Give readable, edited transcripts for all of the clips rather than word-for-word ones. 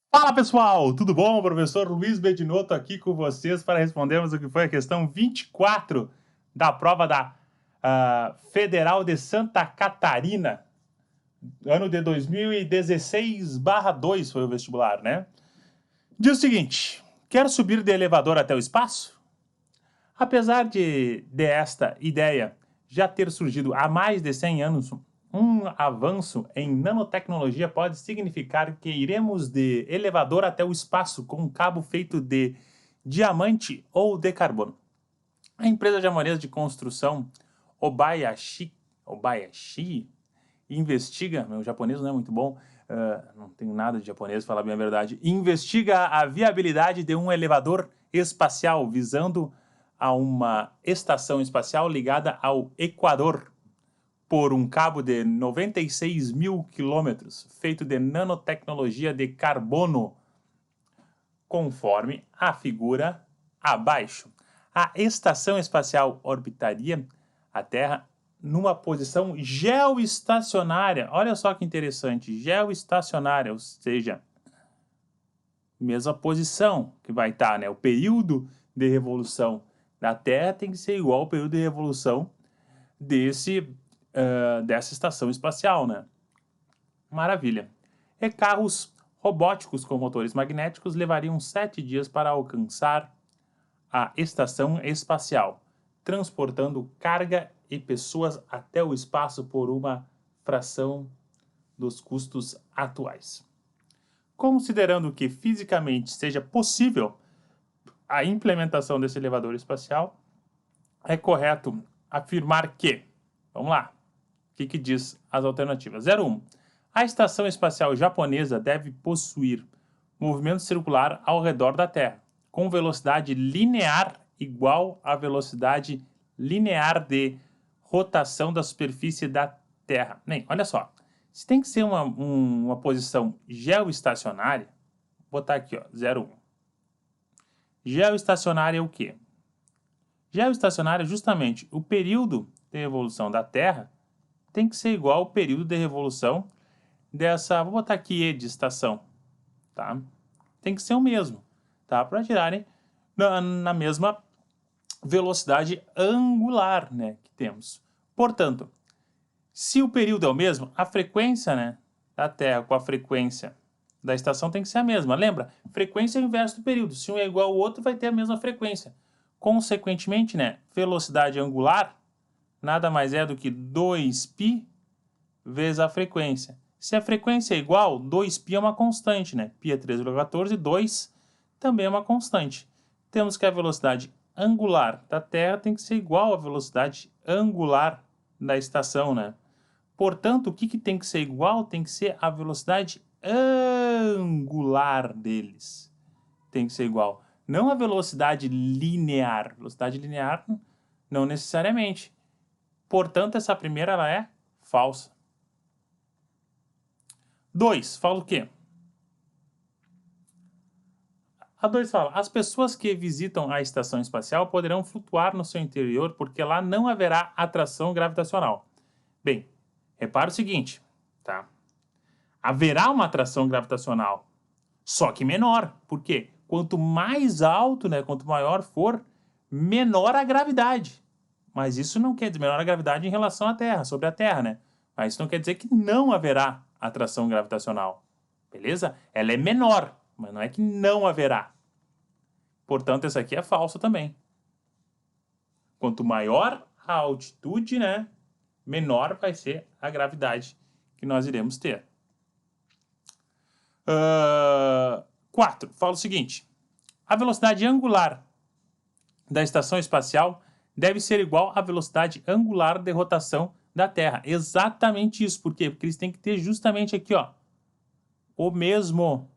Fala pessoal, tudo bom? Professor Luiz Bedinotto aqui com vocês para respondermos o que foi a questão 24 da prova da Federal de Santa Catarina, ano de 2016/2 foi o vestibular, né? Diz o seguinte: quer subir de elevador até o espaço? Apesar de esta ideia já ter surgido há mais de 100 anos, um avanço em nanotecnologia pode significar que iremos de elevador até o espaço com um cabo feito de diamante ou de carbono. A empresa japonesa de construção Obayashi investiga, meu japonês não é muito bom, não tenho nada de japonês, falar bem a verdade, investiga a viabilidade de um elevador espacial visando a uma estação espacial ligada ao Equador por um cabo de 96 mil quilômetros, feito de nanotecnologia de carbono, conforme a figura abaixo. A estação espacial orbitaria a Terra numa posição geoestacionária. Olha só que interessante, geoestacionária, ou seja, mesma posição que vai estar, né? O período de revolução da Terra tem que ser igual ao período de revolução dessa estação espacial, né? Maravilha. E carros robóticos com motores magnéticos levariam 7 dias para alcançar a estação espacial, transportando carga e pessoas até o espaço por uma fração dos custos atuais. Considerando que fisicamente seja possível a implementação desse elevador espacial, é correto afirmar que, vamos lá, o que diz as alternativas? 01. A estação espacial japonesa deve possuir movimento circular ao redor da Terra, com velocidade linear igual à velocidade linear de rotação da superfície da Terra. Nem, olha só, se tem que ser uma posição geoestacionária, vou botar aqui, ó, 01. Geoestacionária é o quê? Geoestacionária é justamente o período de revolução da Terra tem que ser igual ao período de revolução dessa, vou botar aqui E de estação, tá? Tem que ser o mesmo, tá? Para girarem na mesma velocidade angular, né, que temos. Portanto, se o período é o mesmo, a frequência, né, da Terra com a frequência da estação tem que ser a mesma. Lembra? Frequência é o inverso do período. Se um é igual ao outro, vai ter a mesma frequência. Consequentemente, né, velocidade angular nada mais é do que 2π vezes a frequência. Se a frequência é igual, 2π é uma constante, né? Π é 3,14, 2 também é uma constante. Temos que a velocidade angular da Terra tem que ser igual à velocidade angular da estação, né? Portanto, o que tem que ser igual? Tem que ser a velocidade angular deles. Tem que ser igual. Não a velocidade linear. Velocidade linear, não necessariamente. Portanto, essa primeira ela é falsa. 2, fala o quê? A 2 fala, as pessoas que visitam a estação espacial poderão flutuar no seu interior porque lá não haverá atração gravitacional. Bem, repara o seguinte, tá? Haverá uma atração gravitacional, só que menor. Por quê? Quanto mais alto, né, quanto maior for, menor a gravidade. Mas isso não quer dizer menor a gravidade em relação à Terra, sobre a Terra, né? Mas isso não quer dizer que não haverá atração gravitacional. Beleza? Ela é menor, mas não é que não haverá. Portanto, essa aqui é falsa também. Quanto maior a altitude, né, menor vai ser a gravidade que nós iremos ter. 4. Fala o seguinte. A velocidade angular da estação espacial deve ser igual à velocidade angular de rotação da Terra. Exatamente isso. Por quê? Porque eles têm que ter justamente aqui, ó, o mesmo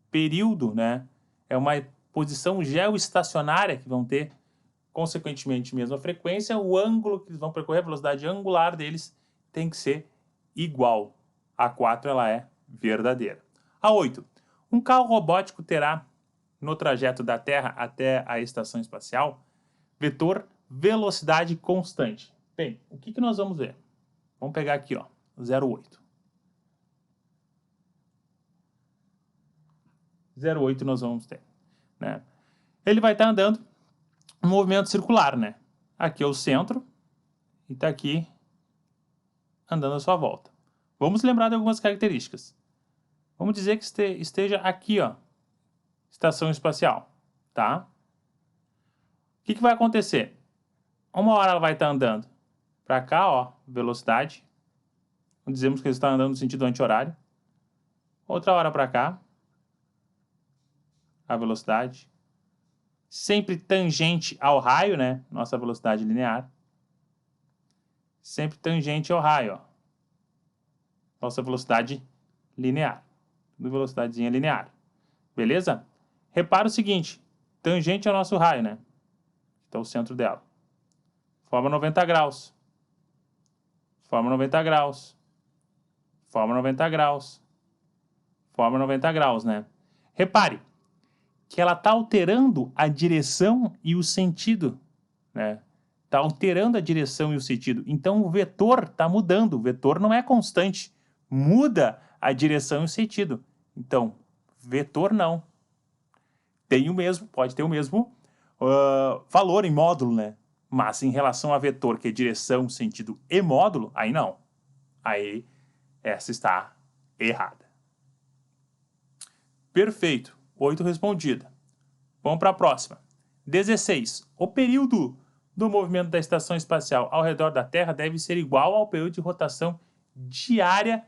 período, né? É uma posição geoestacionária que vão ter, consequentemente, mesma frequência. O ângulo que eles vão percorrer, a velocidade angular deles, tem que ser igual. A 4 ela é verdadeira. A 8. Um carro robótico terá, no trajeto da Terra até a estação espacial, vetor velocidade constante. Bem, o que nós vamos ver? Vamos pegar aqui, ó, 0,8. 0,8 nós vamos ter, né? Ele vai estar andando um movimento circular, né? Aqui é o centro e está aqui andando a sua volta. Vamos lembrar de algumas características. Vamos dizer que esteja aqui, ó, estação espacial, tá? O que vai acontecer? Uma hora ela vai estar andando para cá, ó, velocidade. Dizemos que ele está andando no sentido anti-horário. Outra hora para cá, a velocidade. Sempre tangente ao raio, né? Nossa velocidade linear. Sempre tangente ao raio, ó. Nossa velocidade linear. Tudo velocidadezinha linear. Beleza? Repara o seguinte. Tangente ao nosso raio, né? Então, o centro dela. Forma 90 graus. Forma 90 graus. Forma 90 graus. Forma 90 graus, né? Repare que ela está alterando a direção e o sentido, né? Está alterando a direção e o sentido. Então, o vetor está mudando. O vetor não é constante. Muda a direção e o sentido. Então, vetor não. Tem o mesmo, pode ter o mesmo valor em módulo, né? Mas em relação a vetor, que é direção, sentido e módulo, aí não. Aí essa está errada. Perfeito. 8 respondida. Vamos para a próxima. 16. O período do movimento da estação espacial ao redor da Terra deve ser igual ao período de rotação diária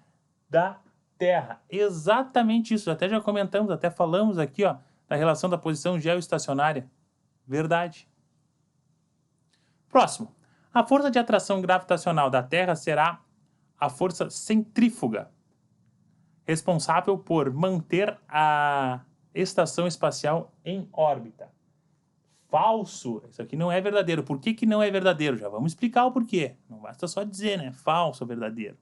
da Terra. Exatamente isso. Até já comentamos, até falamos aqui, ó, da relação da posição geoestacionária. Verdade. Próximo. A força de atração gravitacional da Terra será a força centrífuga, responsável por manter a estação espacial em órbita. Falso. Isso aqui não é verdadeiro. Por que não é verdadeiro? Já vamos explicar o porquê. Não basta só dizer, né? Falso ou verdadeiro.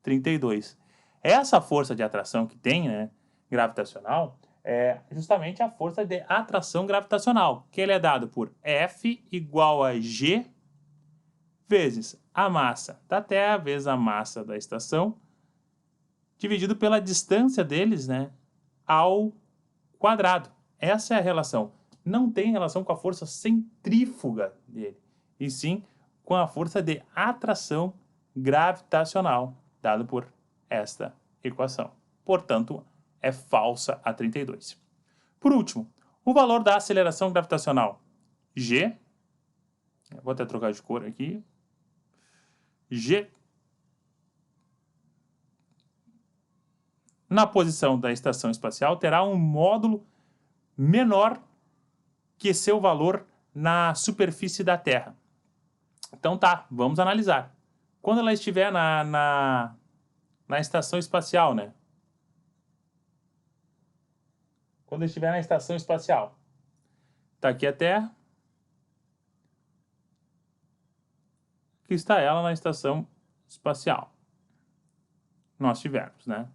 32. Essa força de atração que tem, né, gravitacional, é justamente a força de atração gravitacional, que ele é dado por F igual a G vezes a massa da Terra vezes a massa da estação, dividido pela distância deles, né, ao quadrado. Essa é a relação. Não tem relação com a força centrífuga dele, e sim com a força de atração gravitacional, dado por esta equação. Portanto, é falsa a 32. Por último, o valor da aceleração gravitacional G, vou até trocar de cor aqui, G, na posição da estação espacial, terá um módulo menor que seu valor na superfície da Terra. Então tá, vamos analisar. Quando ela estiver na estação espacial, né? Quando estiver na estação espacial. Tá aqui a Terra. Aqui está ela na estação espacial. Nós tivemos, né?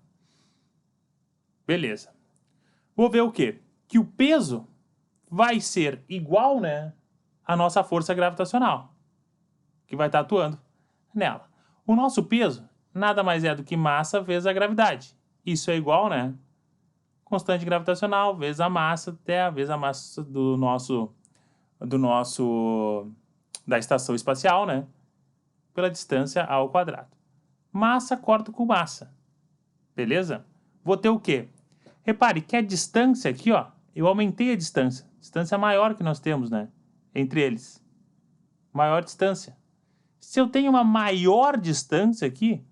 Beleza. Vou ver o quê? Que o peso vai ser igual, né, à nossa força gravitacional, que vai estar atuando nela. O nosso peso nada mais é do que massa vezes a gravidade. Isso é igual, né? Constante gravitacional vezes a massa Terra vezes a massa da estação espacial, né? Pela distância ao quadrado. Massa corto com massa. Beleza? Vou ter o quê? Repare que a distância aqui, ó, eu aumentei a distância. Distância maior que nós temos, né? Entre eles. Maior distância. Se eu tenho uma maior distância aqui,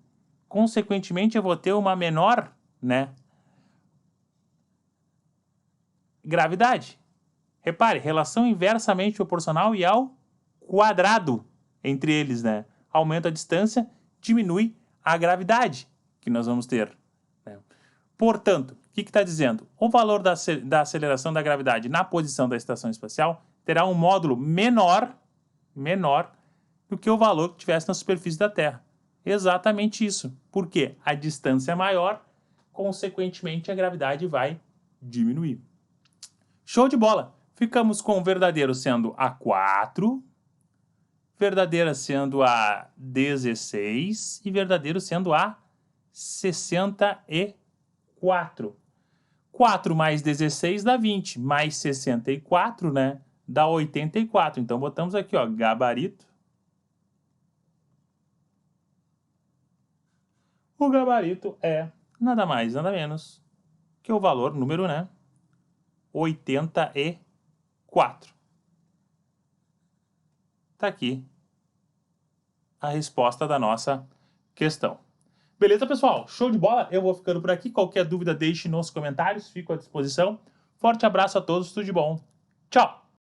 consequentemente eu vou ter uma menor, né, gravidade. Repare, relação inversamente proporcional e ao quadrado entre eles, né? Aumenta a distância, diminui a gravidade que nós vamos ter, né? Portanto, o que está dizendo? O valor da aceleração da gravidade na posição da estação espacial terá um módulo menor do que o valor que tivesse na superfície da Terra. Exatamente isso. Por quê? A distância é maior, consequentemente a gravidade vai diminuir. Show de bola! Ficamos com o verdadeiro sendo a 4, verdadeira sendo a 16 e verdadeiro sendo a 64. 4 mais 16 dá 20, mais 64, né, dá 84. Então, botamos aqui, ó, gabarito. O gabarito é nada mais, nada menos que o valor, número, né, 84. Tá aqui a resposta da nossa questão. Beleza, pessoal? Show de bola? Eu vou ficando por aqui. Qualquer dúvida, deixe nos comentários. Fico à disposição. Forte abraço a todos. Tudo de bom. Tchau!